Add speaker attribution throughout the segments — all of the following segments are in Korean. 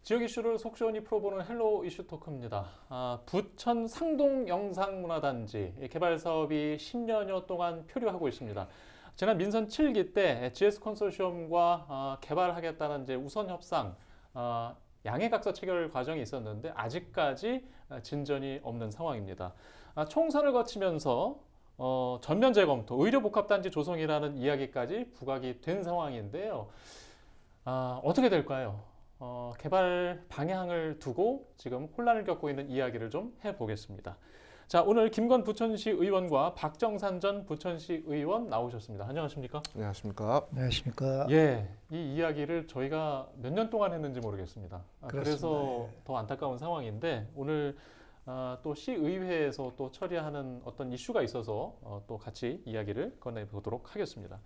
Speaker 1: 지역 이슈를 속 시원히 풀어보는 헬로 이슈 토크입니다. 부천 상동 영상문화단지 개발 사업이 10년여 동안 표류하고 있습니다. 지난 민선 7기 때 GS 컨소시엄과 개발하겠다는 이제 우선 협상, 양해각서 체결 과정이 있었는데 아직까지 진전이 없는 상황입니다. 총선을 거치면서 전면 재검토, 의료복합단지 조성이라는 이야기까지 부각이 된 상황인데요. 어떻게 될까요? 개발 방향을 두고 지금 혼란을 겪고 있는 이야기를 좀 해보겠습니다. 자, 오늘 김건 부천시 의원과 박정산 전 부천시 의원 나오셨습니다. 안녕하십니까?
Speaker 2: 안녕하십니까?
Speaker 3: 안녕하십니까?
Speaker 1: 예, 이 이야기를 저희가 몇 년 동안 했는지 모르겠습니다. 그래서
Speaker 3: 예.
Speaker 1: 더 안타까운 상황인데 오늘 또 시의회에서 또 처리하는 어떤 이슈가 있어서 또 같이 이야기를 꺼내보도록 하겠습니다.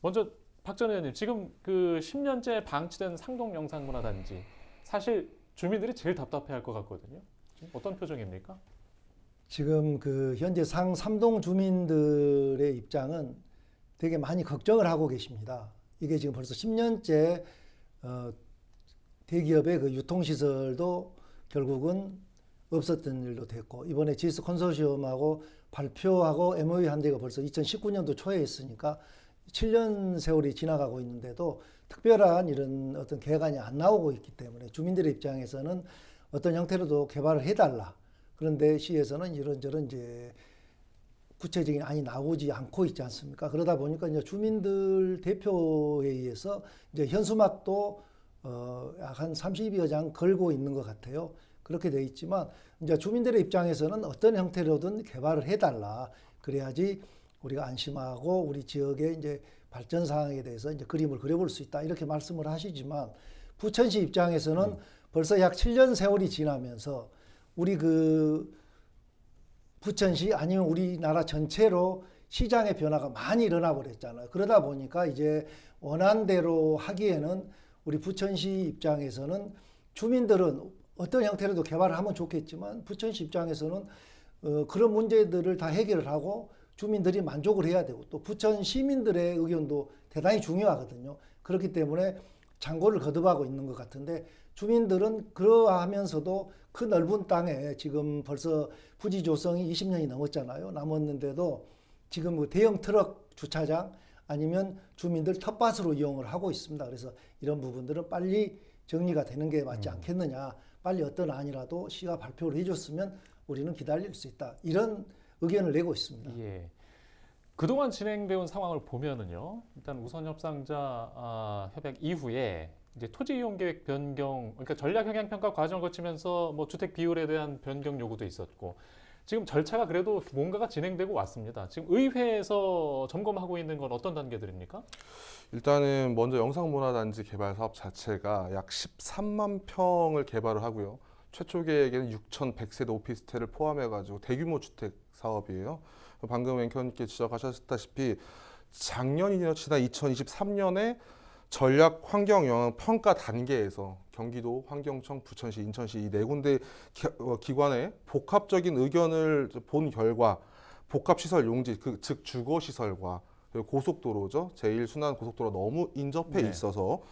Speaker 1: 먼저 박 전 의원님, 지금 그 10년째 방치된 상동 영상문화단지 사실 주민들이 제일 답답해할 것 같거든요. 지금 어떤 표정입니까?
Speaker 3: 지금 그 현재 상삼동 주민들의 입장은 되게 많이 걱정을 하고 계십니다. 이게 지금 벌써 10년째 대기업의 그 유통시설도 결국은 없었던 일도 됐고, 이번에 GS 컨소시엄하고 발표하고 MOU 한 데가 벌써 2019년도 초에 있으니까 7년 세월이 지나가고 있는데도 특별한 이런 어떤 계획안이 안 나오고 있기 때문에 주민들의 입장에서는 어떤 형태로도 개발을 해달라. 그런데 시에서는 이런저런 이제 구체적인 안이 나오지 않고 있지 않습니까? 그러다 보니까 이제 주민들 대표에 의해서 이제 현수막도 약 한 30여 장 걸고 있는 것 같아요. 그렇게 돼 있지만 이제 주민들의 입장에서는 어떤 형태로든 개발을 해달라. 그래야지 우리가 안심하고 우리 지역의 이제 발전 상황에 대해서 이제 그림을 그려볼 수 있다. 이렇게 말씀을 하시지만 부천시 입장에서는 벌써 약 7년 세월이 지나면서 우리 그 부천시 아니면 우리나라 전체로 시장의 변화가 많이 일어나 버렸잖아요. 그러다 보니까 이제 원한대로 하기에는 우리 부천시 입장에서는 주민들은 어떤 형태로도 개발을 하면 좋겠지만 부천시 입장에서는 그런 문제들을 다 해결을 하고 주민들이 만족을 해야 되고 또 부천 시민들의 의견도 대단히 중요하거든요. 그렇기 때문에 장고를 거듭하고 있는 것 같은데 주민들은 그러하면서도 그 넓은 땅에 지금 벌써 부지 조성이 20년이 넘었잖아요. 남았는데도 지금 그 대형 트럭 주차장 아니면 주민들 텃밭으로 이용을 하고 있습니다. 그래서 이런 부분들은 빨리 정리가 되는 게 맞지 않겠느냐. 빨리 어떤 안이라도 시가 발표를 해줬으면 우리는 기다릴 수 있다. 이런 의견을 내고 있습니다.
Speaker 1: 예. 그동안 진행되어 온 상황을 보면은요. 일단 우선 협상자 협약 이후에 이제 토지 이용 계획 변경, 그러니까 전략 영향 평가 과정을 거치면서 뭐 주택 비율에 대한 변경 요구도 있었고 지금 절차가 그래도 뭔가가 진행되고 왔습니다. 지금 의회에서 점검하고 있는 건 어떤 단계들입니까?
Speaker 2: 일단은 먼저 영상문화단지 개발 사업 자체가 약 13만 평을 개발을 하고요. 최초 계획에는 6,100세대 오피스텔을 포함해가지고 대규모 주택 사업이에요. 방금 앵커님께 지적하셨다시피 작년이나 지난 2023년에 전략 환경 영향 평가 단계에서 경기도, 환경청, 부천시, 인천시 이 네 군데 기관의 복합적인 의견을 본 결과 복합시설 용지, 즉 주거시설과 고속도로죠. 제1순환 고속도로 너무 인접해
Speaker 1: 네.
Speaker 2: 있어서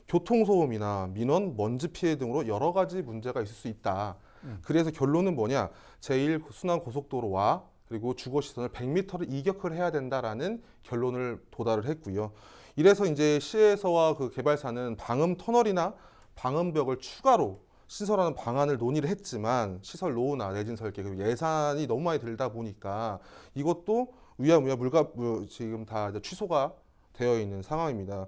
Speaker 2: 교통소음이나 민원, 먼지 피해 등으로 여러 가지 문제가 있을 수 있다. 그래서 결론은 뭐냐? 제1순환 고속도로와 그리고 주거시설을 100m를 이격을 해야 된다라는 결론을 도달을 했고요. 이래서 이제 시에서와 그 개발사는 방음 터널이나 방음벽을 추가로 시설하는 방안을 논의를 했지만 시설 노후나 내진 설계 그리고 예산이 너무 많이 들다 보니까 이것도 위야무야 지금 다 이제 취소가 되어 있는 상황입니다.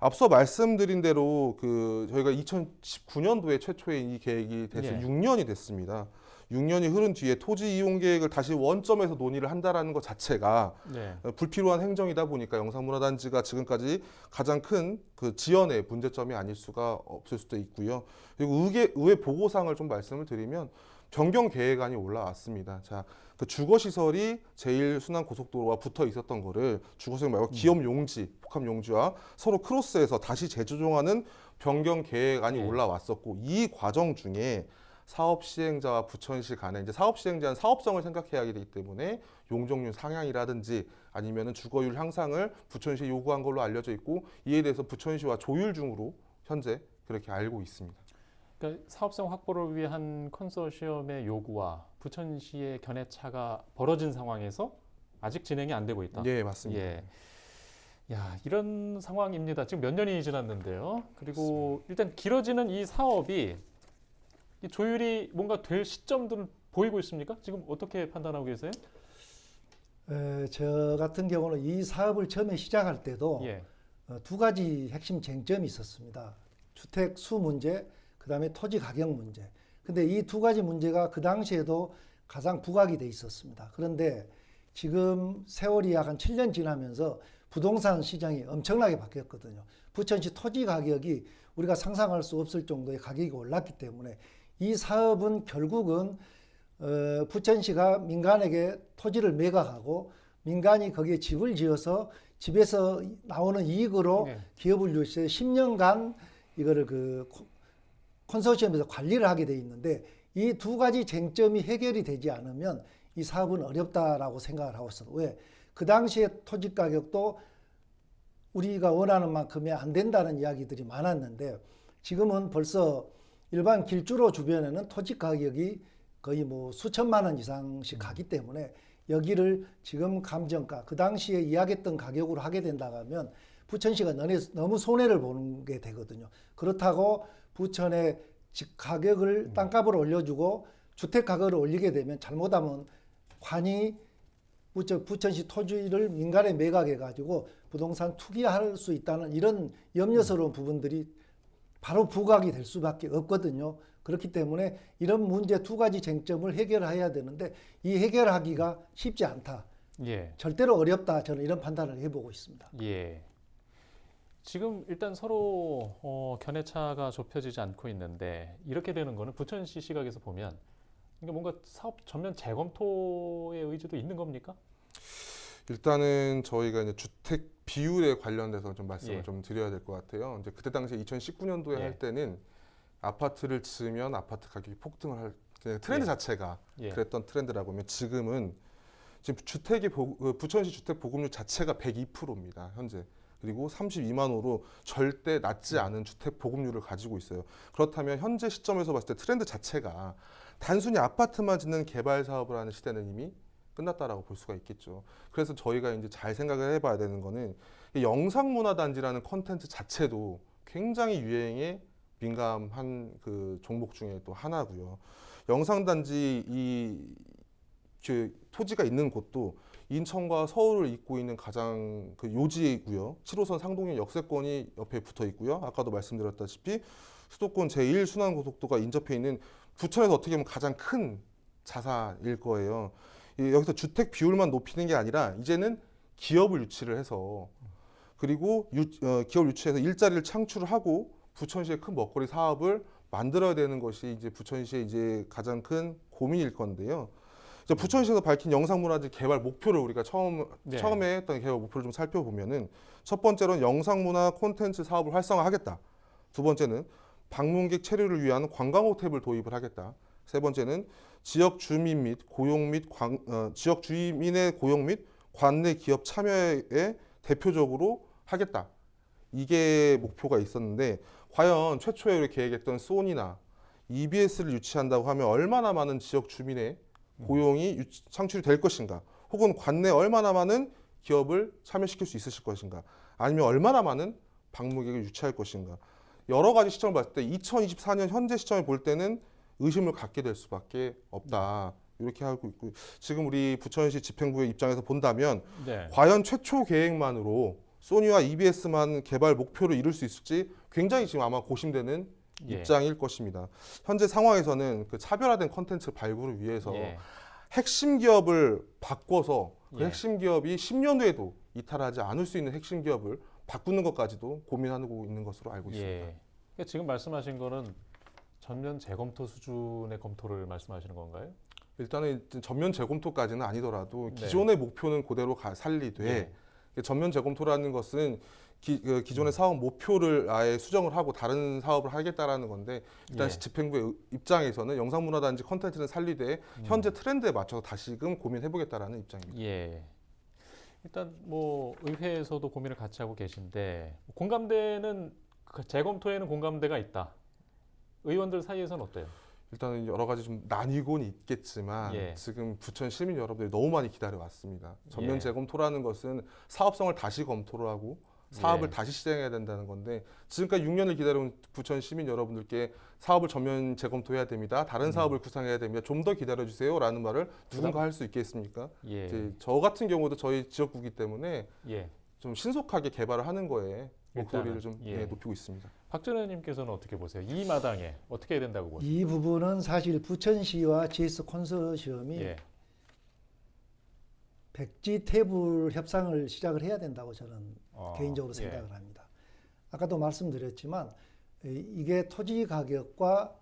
Speaker 2: 앞서 말씀드린 대로 저희가 2019년도에 최초의 이 계획이 돼서
Speaker 1: 예.
Speaker 2: 6년이 됐습니다. 6년이 흐른 뒤에 토지 이용 계획을 다시 원점에서 논의를 한다라는 것 자체가
Speaker 1: 네.
Speaker 2: 불필요한 행정이다 보니까 영상문화단지가 지금까지 가장 큰 그 지연의 문제점이 아닐 수가 없을 수도 있고요. 그리고 의회 보고상을 좀 말씀을 드리면 변경 계획안이 올라왔습니다. 자, 그 주거시설이 제1순환 고속도로와 붙어 있었던 거를 주거시설 말고 기업 용지, 복합 용지와 서로 크로스해서 다시 재조정하는 변경 계획안이
Speaker 1: 네.
Speaker 2: 올라왔었고 이 과정 중에 사업 시행자와 부천시 간에 이제 사업 시행자는 사업성을 생각해야 하기 때문에 용적률 상향이라든지 아니면은 주거율 향상을 부천시에 요구한 걸로 알려져 있고 이에 대해서 부천시와 조율 중으로 현재 그렇게 알고 있습니다.
Speaker 1: 그러니까 사업성 확보를 위한 컨소시엄의 요구와 부천시의 견해차가 벌어진 상황에서 아직 진행이 안 되고 있다.
Speaker 2: 예, 맞습니다.
Speaker 1: 예. 야, 이런 상황입니다. 지금 몇 년이 지났는데요. 그리고 일단 길어지는 이 사업이 이 조율이 뭔가 될 시점들은 보이고 있습니까? 지금 어떻게 판단하고 계세요?
Speaker 3: 저 같은 경우는 이 사업을 처음에 시작할 때도
Speaker 1: 예.
Speaker 3: 두 가지 핵심 쟁점이 있었습니다. 주택 수 문제, 그다음에 토지 가격 문제. 근데 이 두 가지 문제가 그 당시에도 가장 부각이 돼 있었습니다. 그런데 지금 세월이 약 한 7년 지나면서 부동산 시장이 엄청나게 바뀌었거든요. 부천시 토지 가격이 우리가 상상할 수 없을 정도의 가격이 올랐기 때문에 이 사업은 결국은 부천시가 민간에게 토지를 매각하고 민간이 거기에 집을 지어서 집에서 나오는 이익으로
Speaker 1: 네.
Speaker 3: 기업을 유치해 10년간 이거를 그 컨소시엄에서 관리를 하게 돼 있는데 이 두 가지 쟁점이 해결이 되지 않으면 이 사업은 어렵다라고 생각을 하고 있어요. 왜? 그 당시에 토지 가격도 우리가 원하는 만큼이 안 된다는 이야기들이 많았는데 지금은 벌써 일반 길주로 주변에는 토지 가격이 거의 뭐 수천만 원 이상씩 가기 때문에 여기를 지금 감정가 그 당시에 이야기했던 가격으로 하게 된다고 하면 부천시가 너무 손해를 보는 게 되거든요. 그렇다고 부천의 집 가격을 땅값을 올려주고 주택 가격을 올리게 되면 잘못하면 관이 부천시 토지를 민간에 매각해 가지고 부동산 투기할 수 있다는 이런 염려스러운 부분들이 바로 부각이 될 수밖에 없거든요. 그렇기 때문에 이런 문제 두 가지 쟁점을 해결해야 되는데 이 해결하기가 쉽지 않다.
Speaker 1: 예.
Speaker 3: 절대로 어렵다. 저는 이런 판단을 해보고 있습니다.
Speaker 1: 예. 지금 일단 서로 견해차가 좁혀지지 않고 있는데 이렇게 되는 거는 부천시 시각에서 보면 그러니까 뭔가 사업 전면 재검토의 의지도 있는 겁니까?
Speaker 2: 일단은 저희가 이제 주택 비율에 관련돼서 좀 말씀을
Speaker 1: 예.
Speaker 2: 좀 드려야 될 것 같아요. 이제 그때 당시에 2019년도에
Speaker 1: 예.
Speaker 2: 할 때는 아파트를 지으면 아파트 가격이 폭등을 할 그냥 트렌드
Speaker 1: 예.
Speaker 2: 자체가
Speaker 1: 예.
Speaker 2: 그랬던 트렌드라고 하면 지금 부천시 주택 보급률 자체가 102%입니다. 현재. 그리고 32만 호로 절대 낮지 않은 주택 보급률을 가지고 있어요. 그렇다면 현재 시점에서 봤을 때 트렌드 자체가 단순히 아파트만 짓는 개발 사업을 하는 시대는 이미 끝났다라고 볼 수가 있겠죠. 그래서 저희가 이제 잘 생각을 해봐야 되는 거는 이 영상문화단지라는 콘텐츠 자체도 굉장히 유행에 민감한 그 종목 중에 또 하나고요. 영상단지 그 토지가 있는 곳도 인천과 서울을 잇고 있는 가장 그 요지이고요. 7호선 상동역 역세권이 옆에 붙어 있고요. 아까도 말씀드렸다시피 수도권 제1순환고속도가 인접해 있는 부천에서 어떻게 보면 가장 큰 자사일 거예요. 여기서 주택 비율만 높이는 게 아니라 이제는 기업을 유치를 해서 그리고 기업 유치해서 일자리를 창출하고 부천시의 큰 먹거리 사업을 만들어야 되는 것이 이제 부천시의 이제 가장 큰 고민일 건데요. 이제 부천시에서 밝힌 영상문화재 개발 목표를 우리가 처음에 했던 개발 목표를 좀 살펴보면은 첫 번째로는 영상문화 콘텐츠 사업을 활성화하겠다. 두 번째는 방문객 체류를 위한 관광호텔을 도입을 하겠다. 세 번째는 지역 주민의 고용 및 관내 기업 참여에 대표적으로 하겠다. 이게 목표가 있었는데 과연 최초에 우리 계획했던 소니나 EBS를 유치한다고 하면 얼마나 많은 지역 주민의 고용이 창출이 될 것인가, 혹은 관내 얼마나 많은 기업을 참여시킬 수 있으실 것인가, 아니면 얼마나 많은 방문객을 유치할 것인가, 여러 가지 시점을 봤을 때 2024년 현재 시점을 볼 때는 의심을 갖게 될 수밖에 없다. 이렇게 하고 있고, 지금 우리 부천시 집행부의 입장에서 본다면
Speaker 1: 네.
Speaker 2: 과연 최초 계획만으로 소니와 EBS만 개발 목표를 이룰 수 있을지 굉장히 지금 아마 고심되는
Speaker 1: 예.
Speaker 2: 입장일 것입니다. 현재 상황에서는 그 차별화된 컨텐츠 발굴을 위해서
Speaker 1: 예.
Speaker 2: 핵심 기업을 바꿔서 그
Speaker 1: 예.
Speaker 2: 핵심 기업이 10년 후에도 이탈하지 않을 수 있는 핵심 기업을 바꾸는 것까지도 고민하고 있는 것으로 알고 있습니다.
Speaker 1: 예. 그러니까 지금 말씀하신 거는 전면 재검토 수준의 검토를 말씀하시는 건가요?
Speaker 2: 일단은 전면 재검토까지는 아니더라도
Speaker 1: 네.
Speaker 2: 기존의 목표는 그대로 살리되
Speaker 1: 예.
Speaker 2: 전면 재검토라는 것은 기존의 사업 목표를 아예 수정을 하고 다른 사업을 하겠다라는 건데, 일단
Speaker 1: 예.
Speaker 2: 집행부의 입장에서는 영상문화단지 컨텐츠는 살리되 현재 트렌드에 맞춰서 다시금 고민해보겠다라는 입장입니다.
Speaker 1: 예. 일단 뭐 의회에서도 고민을 같이 하고 계신데 공감대는 재검토에는 공감대가 있다. 의원들 사이에서는 어때요?
Speaker 2: 일단은 여러 가지 좀 나뉘곤 있겠지만
Speaker 1: 예.
Speaker 2: 지금 부천 시민 여러분들이 너무 많이 기다려 왔습니다. 전면
Speaker 1: 예.
Speaker 2: 재검토라는 것은 사업성을 다시 검토를 하고 사업을
Speaker 1: 예.
Speaker 2: 다시 시행해야 된다는 건데 지금까지 6년을 기다려온 부천 시민 여러분들께 사업을 전면 재검토해야 됩니다. 다른 사업을 구상해야 됩니다. 좀 더 기다려주세요라는 말을 누군가 할 수 있겠습니까?
Speaker 1: 예.
Speaker 2: 이제 저 같은 경우도 저희 지역구기 때문에
Speaker 1: 예.
Speaker 2: 좀 신속하게 개발을 하는 거에 목소리를
Speaker 1: 일단은,
Speaker 2: 좀
Speaker 1: 예.
Speaker 2: 높이고 있습니다.
Speaker 1: 박전현님께서는 어떻게 보세요? 이 마당에 어떻게 해야 된다고 보세요?
Speaker 3: 이 부분은 사실 부천시와 GS 콘소시엄이
Speaker 1: 예.
Speaker 3: 백지 테이블 협상을 시작을 해야 된다고 저는 개인적으로
Speaker 1: 예.
Speaker 3: 생각을 합니다. 아까도 말씀드렸지만 이게 토지 가격과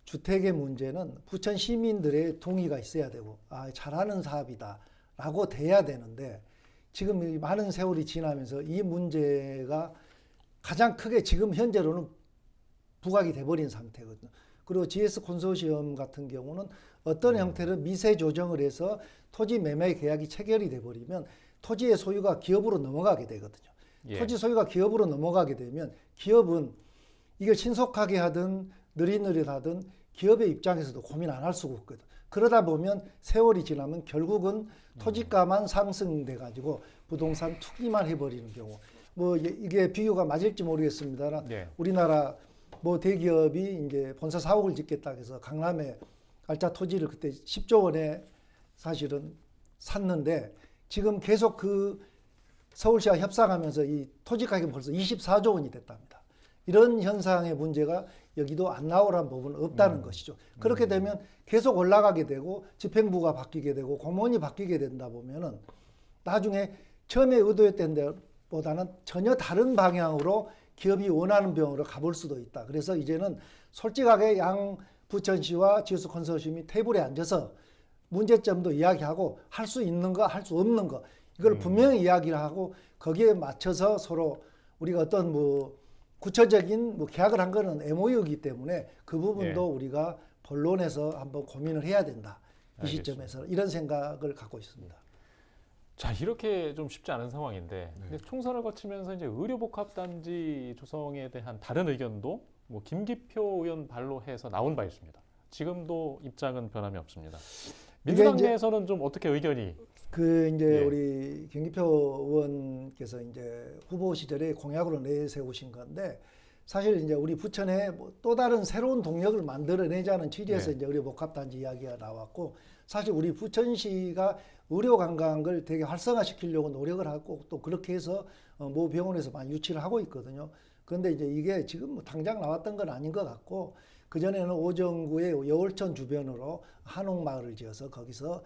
Speaker 3: 주택의 문제는 부천 시민들의 동의가 있어야 되고 잘하는 사업이다라고 돼야 되는데 지금 이 많은 세월이 지나면서 이 문제가 가장 크게 지금 현재로는 부각이 돼버린 상태거든요. 그리고 GS 콘소시엄 같은 경우는 어떤 형태로 미세 조정을 해서 토지 매매 계약이 체결이 돼버리면 토지의 소유가 기업으로 넘어가게 되거든요.
Speaker 1: 예.
Speaker 3: 토지 소유가 기업으로 넘어가게 되면 기업은 이걸 신속하게 하든 느릿느릿하든 기업의 입장에서도 고민 안 할 수가 없거든. 그러다 보면 세월이 지나면 결국은 토지가만 상승돼 가지고 부동산 투기만 해버리는 경우. 뭐 이게 비유가 맞을지 모르겠습니다만
Speaker 1: 예.
Speaker 3: 우리나라 뭐 대기업이 이제 본사 사옥을 짓겠다 해서 강남에 알짜 토지를 그때 10조 원에 사실은 샀는데 지금 계속 그 서울시와 협상하면서 이 토지 가격이 벌써 24조 원이 됐답니다. 이런 현상의 문제가 여기도 안 나오란 부분은 없다는 것이죠. 그렇게 되면 계속 올라가게 되고 집행부가 바뀌게 되고 공무원이 바뀌게 된다 보면은 나중에 처음에 의도했던 데보다는 전혀 다른 방향으로 기업이 원하는 병으로 가볼 수도 있다. 그래서 이제는 솔직하게 양 부천시와 GS 컨소시엄이 테이블에 앉아서 문제점도 이야기하고 할 수 있는 거, 할 수 없는 거 이걸 분명히 이야기를 하고 거기에 맞춰서 서로 우리가 어떤 뭐 구체적인 뭐 계약을 한 거는 MOU이기 때문에 그 부분도
Speaker 1: 예.
Speaker 3: 우리가 본론에서 한번 고민을 해야 된다. 이
Speaker 1: 알겠습니다.
Speaker 3: 시점에서 이런 생각을 갖고 있습니다.
Speaker 1: 자, 이렇게 좀 쉽지 않은 상황인데 근데 총선을 거치면서 이제 의료복합단지 조성에 대한 다른 의견도 뭐 김기표 의원 발로 해서 나온 바 있습니다. 지금도 입장은 변함이 없습니다. 민주당
Speaker 3: 이제-
Speaker 1: 내에서는 좀 어떻게 의견이
Speaker 3: 그 이제
Speaker 1: 예.
Speaker 3: 우리 김기표 의원께서 이제 후보 시절에 공약으로 내세우신 건데 사실 이제 우리 부천에 뭐또 다른 새로운 동력을 만들어내자는 취지에서
Speaker 1: 네.
Speaker 3: 이제 의료복합단지 이야기가 나왔고 사실 우리 부천시가 의료 관광을 되게 활성화시키려고 노력을 하고 또 그렇게 해서 모 병원에서 많이 유치를 하고 있거든요. 그런데 이제 이게 지금 뭐 당장 나왔던 건 아닌 것 같고 그전에는 오정구의 여울천 주변으로 한옥마을을 지어서 거기서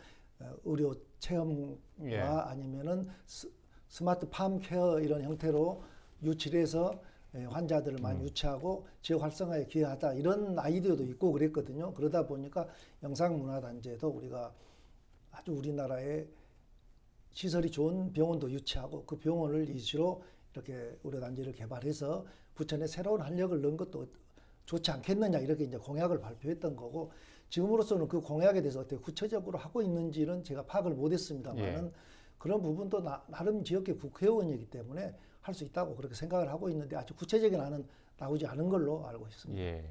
Speaker 3: 의료 체험과
Speaker 1: 예.
Speaker 3: 아니면은 스마트 팜 케어 이런 형태로 유치를 해서 환자들을 많이 유치하고 지역 활성화에 기여하자 이런 아이디어도 있고 그랬거든요. 그러다 보니까 영상문화단지에도 우리가 아주 우리나라의 시설이 좋은 병원도 유치하고 그 병원을 이수로 이렇게 의료단지를 개발해서 부천에 새로운 활력을 넣은 것도 좋지 않겠느냐 이렇게 이제 공약을 발표했던 거고 지금으로서는 그 공약에 대해서 어떻게 구체적으로 하고 있는지는 제가 파악을 못했습니다만은
Speaker 1: 예.
Speaker 3: 그런 부분도 나름 지역의 국회의원이기 때문에 할 수 있다고 그렇게 생각을 하고 있는데 아주 구체적인 안은 나오지 않은 걸로 알고 있습니다.
Speaker 1: 예.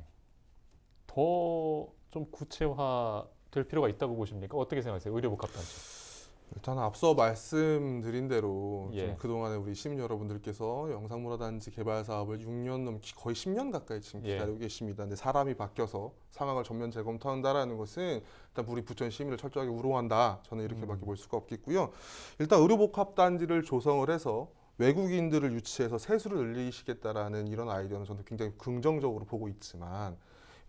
Speaker 1: 더 좀 구체화될 필요가 있다고 보십니까? 어떻게 생각하세요? 의료복합단지.
Speaker 2: 일단 앞서 말씀드린 대로
Speaker 1: 예.
Speaker 2: 좀 그동안에 우리 시민 여러분들께서 영상문화단지 개발 사업을 6년 넘게 거의 10년 가까이 지금
Speaker 1: 예.
Speaker 2: 기다리고 계십니다. 근데 사람이 바뀌어서 상황을 전면 재검토한다라는 것은 일단 우리 부천 시민을 철저하게 우롱한다. 저는 이렇게밖에 볼 수가 없겠고요. 일단 의료복합단지를 조성을 해서 외국인들을 유치해서 세수를 늘리시겠다라는 이런 아이디어는 저는 굉장히 긍정적으로 보고 있지만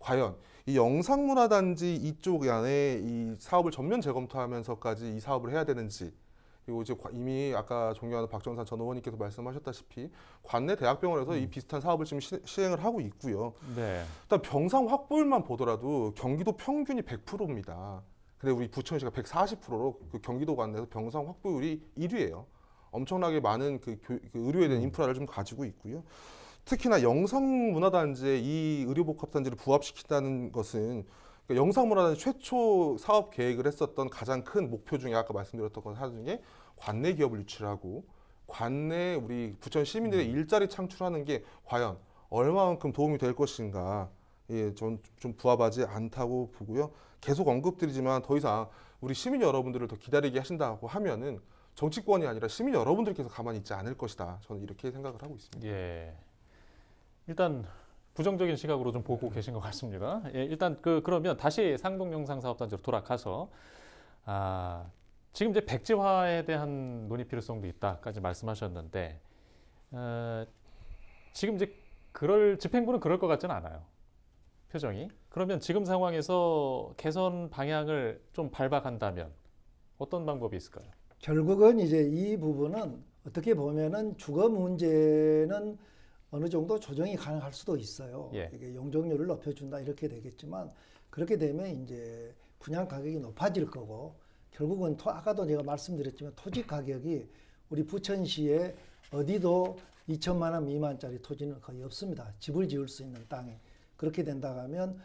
Speaker 2: 과연 이 영상문화단지 이쪽 안에 이 사업을 전면 재검토하면서까지 이 사업을 해야 되는지 그리고 이제 이미 아까 존경하는 박정산 전 의원님께서 말씀하셨다시피 관내 대학병원에서 이 비슷한 사업을 지금 시행을 하고 있고요.
Speaker 1: 네.
Speaker 2: 일단 병상 확보율만 보더라도 경기도 평균이 100%입니다. 근데 우리 부천시가 140%로 그 경기도 관내에서 병상 확보율이 1위예요. 엄청나게 많은 그 의료에 대한 인프라를 좀 가지고 있고요. 특히나 영상문화단지에 이 의료복합단지를 부합시킨다는 것은 그러니까 영상문화단지 최초 사업 계획을 했었던 가장 큰 목표 중에 아까 말씀드렸던 것 하나 중에 관내 기업을 유치하고 관내 우리 부천 시민들의 일자리 창출하는 게 과연 얼마만큼 도움이 될 것인가 전 좀 부합하지 않다고 보고요. 계속 언급드리지만 더 이상 우리 시민 여러분들을 더 기다리게 하신다고 하면은 정치권이 아니라 시민 여러분들께서 가만히 있지 않을 것이다. 저는 이렇게 생각을 하고 있습니다.
Speaker 1: 예. 일단 부정적인 시각으로 좀 보고 계신 것 같습니다. 예, 일단 그러면 다시 상동영상사업단지로 돌아가서 지금 이제 백지화에 대한 논의 필요성도 있다까지 말씀하셨는데 지금 이제 집행부는 그럴 것 같지는 않아요. 표정이. 그러면 지금 상황에서 개선 방향을 좀 발박한다면 어떤 방법이 있을까요?
Speaker 3: 결국은 이제 이 부분은 어떻게 보면은 주거 문제는 어느 정도 조정이 가능할 수도 있어요.
Speaker 1: 예.
Speaker 3: 이게 용적률을 높여준다 이렇게 되겠지만 그렇게 되면 이제 분양 가격이 높아질 거고 결국은 아까도 제가 말씀드렸지만 토지 가격이 우리 부천시에 어디도 2천만 원 미만짜리 토지는 거의 없습니다. 집을 지을 수 있는 땅에. 그렇게 된다 하면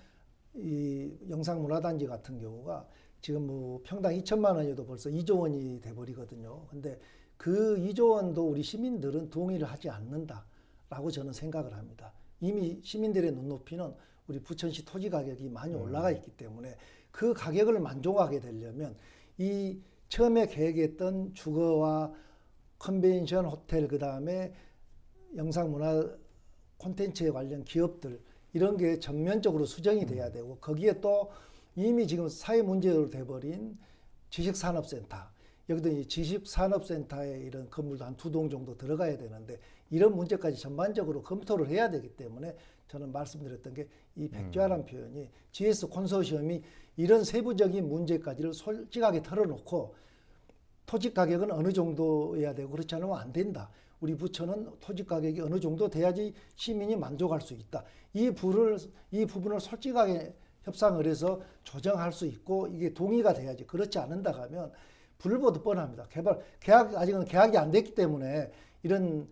Speaker 3: 이 영상문화단지 같은 경우가 지금 뭐 평당 2천만 원이어도 벌써 2조 원이 돼버리거든요. 근데 그 2조 원도 우리 시민들은 동의를 하지 않는다라고 저는 생각을 합니다. 이미 시민들의 눈높이는 우리 부천시 토지 가격이 많이 올라가 있기 때문에 그 가격을 만족하게 되려면 이 처음에 계획했던 주거와 컨벤션 호텔 그다음에 영상문화 콘텐츠에 관련 기업들 이런 게 전면적으로 수정이 돼야 되고 거기에 또 이미 지금 사회 문제로 돼버린 지식산업센터 여기도 이 지식산업센터에 이런 건물도 한 2동 정도 들어가야 되는데 이런 문제까지 전반적으로 검토를 해야 되기 때문에 저는 말씀드렸던 게 이 백지화란 표현이 GS 콘소시엄이 이런 세부적인 문제까지를 솔직하게 털어놓고 토지 가격은 어느 정도여야 되고 그렇지 않으면 안 된다. 우리 부천은 토지 가격이 어느 정도 돼야지 시민이 만족할 수 있다. 이 부분을 솔직하게 협상을 해서 조정할 수 있고 이게 동의가 돼야지. 그렇지 않는다 하면 불보듯 뻔합니다. 아직은 계약이 안 됐기 때문에 이런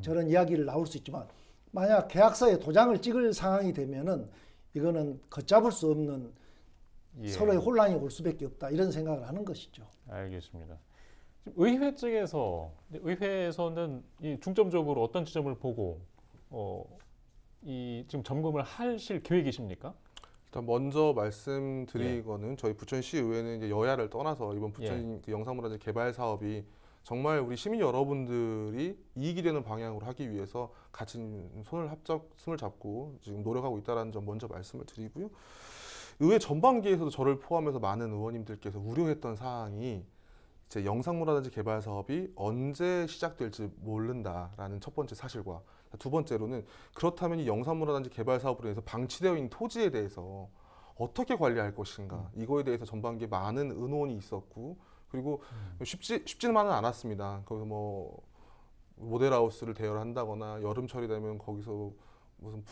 Speaker 3: 저런 이야기를 나올 수 있지만 만약 계약서에 도장을 찍을 상황이 되면은 이거는 걷잡을 수 없는 서로의 혼란이 올 수밖에 없다. 이런 생각을 하는 것이죠.
Speaker 1: 알겠습니다. 의회에서는 이 중점적으로 어떤 지점을 보고 지금 점검을 하실 계획이십니까?
Speaker 2: 일단 먼저 말씀드리거는 저희 부천시 의회는 이제 여야를 떠나서 이번 부천 그 영상문화재 개발 사업이 정말 우리 시민 여러분들이 이익이 되는 방향으로 하기 위해서 같이 손을 잡고 지금 노력하고 있다는 점 먼저 말씀을 드리고요. 의회 전반기에서도 저를 포함해서 많은 의원님들께서 우려했던 사항이 이제 영상문화단지 개발 사업이 언제 시작될지 모른다라는 첫 번째 사실과 두 번째로는 그렇다면 이 영상문화단지 개발 사업으로 인해서 방치되어 있는 토지에 대해서 어떻게 관리할 것인가 이거에 대해서 전반기에 많은 의논이 있었고 그리고 쉽지만은 않았습니다. 거기서 뭐 모델하우스를 대여한다거나 여름철이 되면 거기서 무슨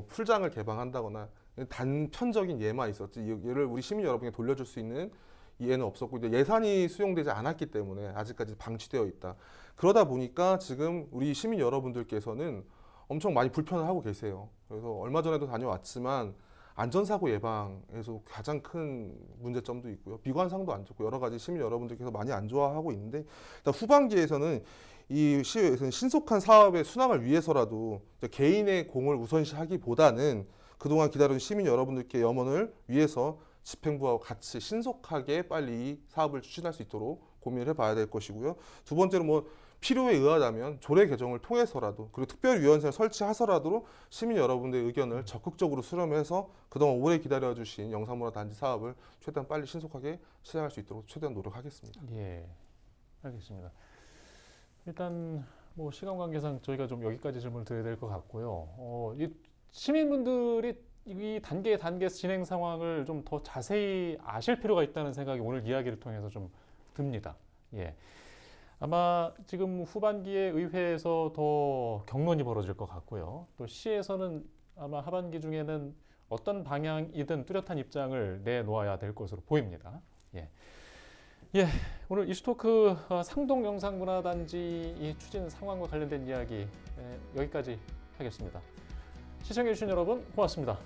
Speaker 2: 풀장을 개방한다거나 단편적인 예만 있었지 얘를 우리 시민 여러분에게 돌려줄 수 있는 이해는 없었고 이제 예산이 수용되지 않았기 때문에 아직까지 방치되어 있다. 그러다 보니까 지금 우리 시민 여러분들께서는 엄청 많이 불편을 하고 계세요. 그래서 얼마 전에도 다녀왔지만 안전사고 예방에서 가장 큰 문제점도 있고요. 미관상도 안 좋고 여러 가지 시민 여러분들께서 많이 안 좋아하고 있는데 일단 후반기에서는 이 시의회에서는 신속한 사업의 순항을 위해서라도 개인의 공을 우선시하기보다는 그동안 기다려준 시민 여러분들께 염원을 위해서 집행부와 같이 신속하게 빨리 이 사업을 추진할 수 있도록 고민을 해봐야 될 것이고요. 두 번째로 뭐 필요에 의하다면 조례 개정을 통해서라도 그리고 특별위원회를 설치해서라도 시민 여러분들의 의견을 적극적으로 수렴해서 그동안 오래 기다려주신 영상문화단지 사업을 최대한 빨리 신속하게 시작할 수 있도록 최대한 노력하겠습니다.
Speaker 1: 예, 알겠습니다. 일단 뭐 시간 관계상 저희가 좀 여기까지 질문을 드려야 될 것 같고요. 이 시민분들이 이 단계 진행 상황을 좀 더 자세히 아실 필요가 있다는 생각이 오늘 이야기를 통해서 좀 듭니다. 예. 아마 지금 후반기에 의회에서 더 격론이 벌어질 것 같고요. 또 시에서는 아마 하반기 중에는 어떤 방향이든 뚜렷한 입장을 내놓아야 될 것으로 보입니다. 예. 오늘 이슈토크 상동 영상문화단지 이 추진 상황과 관련된 이야기 여기까지 하겠습니다. 시청해주신 여러분 고맙습니다.